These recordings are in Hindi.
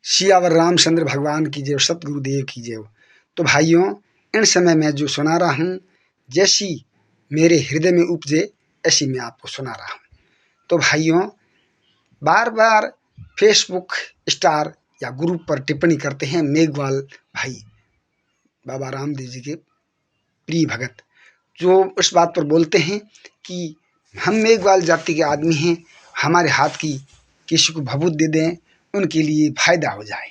सियावर रामचंद्र भगवान की जय, सतगुरुदेव की जय। तो भाइयों, इन समय मैं जो सुना रहा हूँ, जैसी मेरे हृदय में उपजे ऐसी मैं आपको सुना रहा हूँ। तो भाइयों, बार बार फेसबुक स्टार या ग्रुप पर टिप्पणी करते हैं मेघवाल भाई, बाबा रामदेव जी के प्रिय भगत, जो उस बात पर बोलते हैं कि हम मेघवाल जाति के आदमी हैं, हमारे हाथ की किसी को भभूत दे दें, उनके लिए फायदा हो जाए।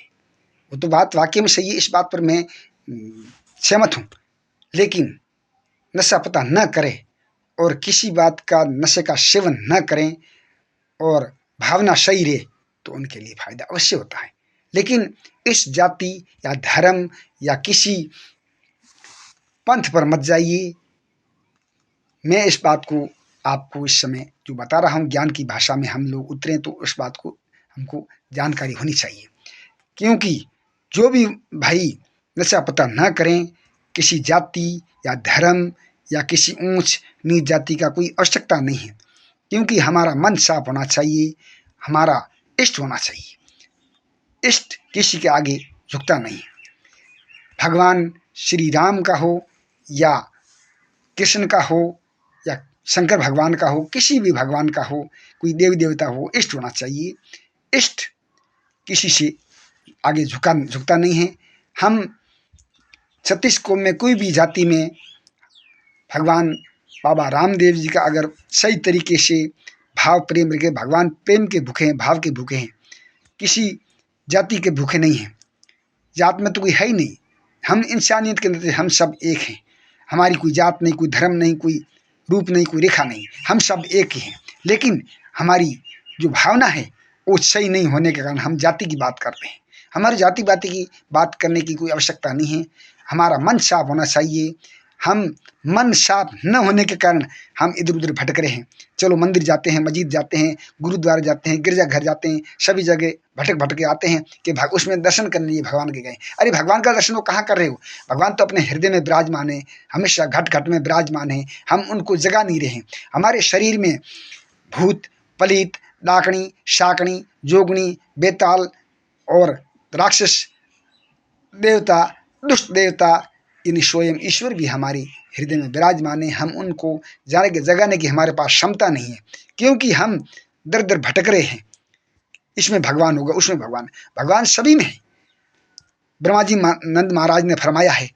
वो तो बात वाकई में सही है, इस बात पर मैं सहमत हूँ। लेकिन नशा पता न करें और किसी बात का नशे का सेवन न करें और भावना सही रहे तो उनके लिए फायदा अवश्य होता है। लेकिन इस जाति या धर्म या किसी पंथ पर मत जाइए। मैं इस बात को आपको इस समय जो बता रहा हूँ, ज्ञान की भाषा में हम लोग उतरें तो उस बात को हमको जानकारी होनी चाहिए। क्योंकि जो भी भाई नशा पता न करें, किसी जाति या धर्म या किसी ऊंच नीच जाति का कोई आवश्यकता नहीं है। क्योंकि हमारा मन साफ होना चाहिए, हमारा इष्ट होना चाहिए। इष्ट किसी के आगे झुकता नहीं है। भगवान श्री राम का हो या कृष्ण का हो या शंकर भगवान का हो, किसी भी भगवान का हो, कोई देवी देवता हो, इष्ट होना चाहिए। इष्ट किसी से आगे झुकता नहीं है। हम 36 कोम में कोई भी जाति में भगवान बाबा रामदेव जी का अगर सही तरीके से भाव प्रेम रखे, भगवान प्रेम के भूखे हैं, भाव के भूखे हैं, किसी जाति के भूखे नहीं हैं। जात में तो कोई है ही नहीं। हम इंसानियत के अंदर हम सब एक हैं। हमारी कोई जात नहीं, कोई धर्म नहीं, कोई रूप नहीं, कोई रेखा नहीं, हम सब एक ही हैं। लेकिन हमारी जो भावना है वो सही नहीं होने के कारण हम जाति की बात करते हैं। हमारी जाति बाति की बात करने की कोई आवश्यकता नहीं है। हमारा मन साफ होना चाहिए। हम मन साफ न होने के कारण हम इधर उधर भटक रहे हैं। चलो मंदिर जाते हैं, मस्जिद जाते हैं, गुरुद्वारा जाते हैं, गिरजाघर जाते हैं, सभी जगह भटक के आते हैं कि उसमें दर्शन करने लिए भगवान के गए। अरे भगवान का दर्शन वो कहाँ कर रहे हो? भगवान तो अपने हृदय में विराजमान है, हमेशा घट घट में विराजमान है। हम उनको जगा नहीं रहे। हमारे शरीर में भूत, पलीत, डाकणी, शाकणी, जोगणी, बेताल और राक्षस देवता, दुष्ट देवता, यानी स्वयं ईश्वर भी हमारे हृदय में विराजमान है। हम उनको जगाने की हमारे पास क्षमता नहीं है, क्योंकि हम दर दर भटक रहे हैं। इसमें भगवान होगा, उसमें भगवान सभी में है। ब्रह्मा जी नंद महाराज ने फरमाया है,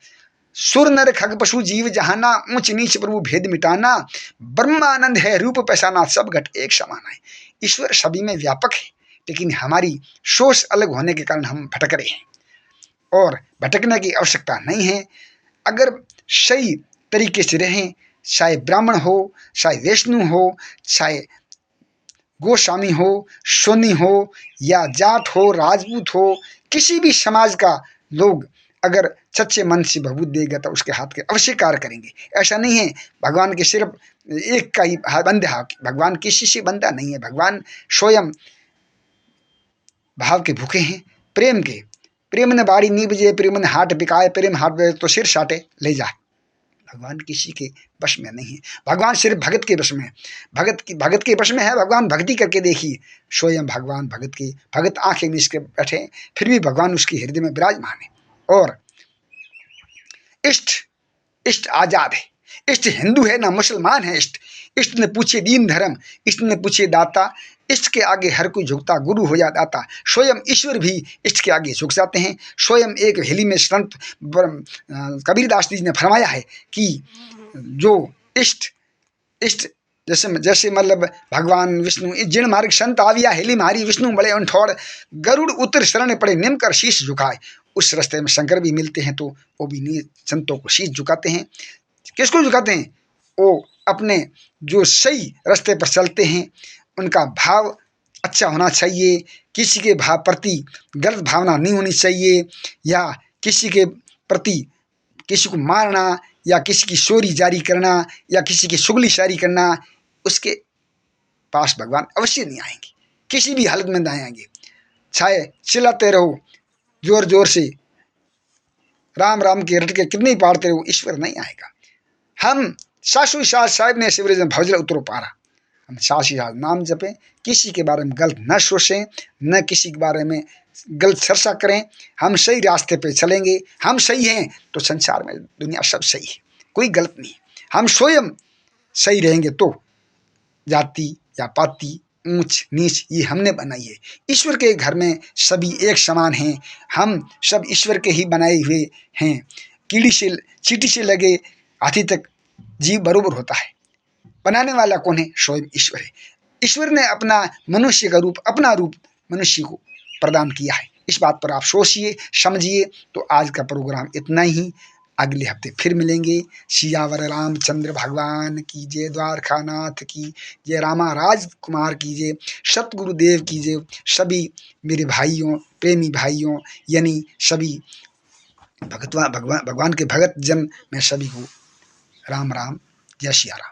सुर नर खग पशु जीव जहाना, ऊंच नीच प्रभु भेद मिटाना, ब्रह्मानंद है रूप पहचाना, सब घट एक समान है। ईश्वर सभी में व्यापक है, लेकिन हमारी सोच अलग होने के कारण हम भटक रहे हैं। और भटकने की आवश्यकता नहीं है। अगर सही तरीके से रहें, चाहे ब्राह्मण हो, चाहे वैष्णु हो, चाहे गोस्वामी हो, सोनी हो या जाट हो, राजपूत हो, किसी भी समाज का लोग अगर सच्चे मन से भभूत देगा तो उसके हाथ के अवश्य कार्य करेंगे। ऐसा नहीं है भगवान के सिर्फ एक का ही बंदा। भगवान किसी से बंदा नहीं है। भगवान स्वयं भाव के भूखे हैं, प्रेम के। प्रेम ने बाड़ी नी बजे, प्रेम ने हाट बिकाए, प्रेम हाट बजे तो सिर साटे ले जाए। भगवान किसी के वश में नहीं है। भगवान सिर्फ भगत के वश में है। भगत के वश में है। भगवान भक्ति करके देखिए, स्वयं भगवान भगत आंखें मीच के बैठे, फिर भी भगवान उसके हृदय में विराजमान है। और इष्ट आजाद है। इष्ट हिंदू है ना मुसलमान है। इष्ट ने पूछे दीन धर्म, इष्ट ने पूछे दाता। इष्ट के आगे हर कोई झुकता, गुरु हो या दाता। स्वयं ईश्वर भी इष्ट के आगे झुक जाते हैं। स्वयं एक हेली में संत कबीरदास जी ने फरमाया है कि जो इष्ट जैसे मतलब भगवान विष्णु जिन मार्ग संत आविया हेली मारी, विष्णु बड़े उनठोड़, गरुड़ उतर शरण पड़े, निम कर शीश झुकाए। उस रास्ते में शंकर भी मिलते हैं तो वो भी संतों को शीश झुकाते हैं। किसको झुकाते हैं? वो अपने जो सही रास्ते पर चलते हैं, उनका भाव अच्छा होना चाहिए। किसी के भाव प्रति गलत भावना नहीं होनी चाहिए, या किसी के प्रति किसी को मारना या किसी की चोरी जारी करना या किसी की चुगली शायरी करना, उसके पास भगवान अवश्य नहीं आएंगे। किसी भी हालत में नहीं आएंगे। चाहे चिल्लाते रहो जोर जोर से, राम राम के रट के कितने ही पाड़ते रहो, ईश्वर नहीं आएगा। हम सासू सास साहब ने शिवरेज में भवजल उतरो पारा। हम सास नाम जपें, किसी के बारे में गलत न सोचें, न किसी के बारे में गलत चर्चा करें, हम सही रास्ते पे चलेंगे। हम सही हैं तो संसार में दुनिया सब सही है, कोई गलत नहीं। हम स्वयं सही रहेंगे तो जाति या पाति, ऊंच नीच ये हमने बनाई है। ईश्वर के घर में सभी एक समान हैं, हम सब ईश्वर के ही बनाए हुए हैं। कीड़ी से चींटी से लगे हाथी तक जीव बरोबर होता है। बनाने वाला कौन है? स्वयं ईश्वर है। ईश्वर ने अपना मनुष्य का रूप, अपना रूप मनुष्य को प्रदान किया है। इस बात पर आप सोचिए, समझिए। तो आज का प्रोग्राम इतना ही, अगले हफ्ते फिर मिलेंगे। सियावर रामचंद्र भगवान की जय, द्वारकानाथ की जय, रामा राजकुमार की जय, सतगुरुदेव की जय। सभी मेरे भाइयों, प्रेमी भाइयों, यानी सभी भगवान के भगत जन, मैं सभी को राम राम, जय सिया राम।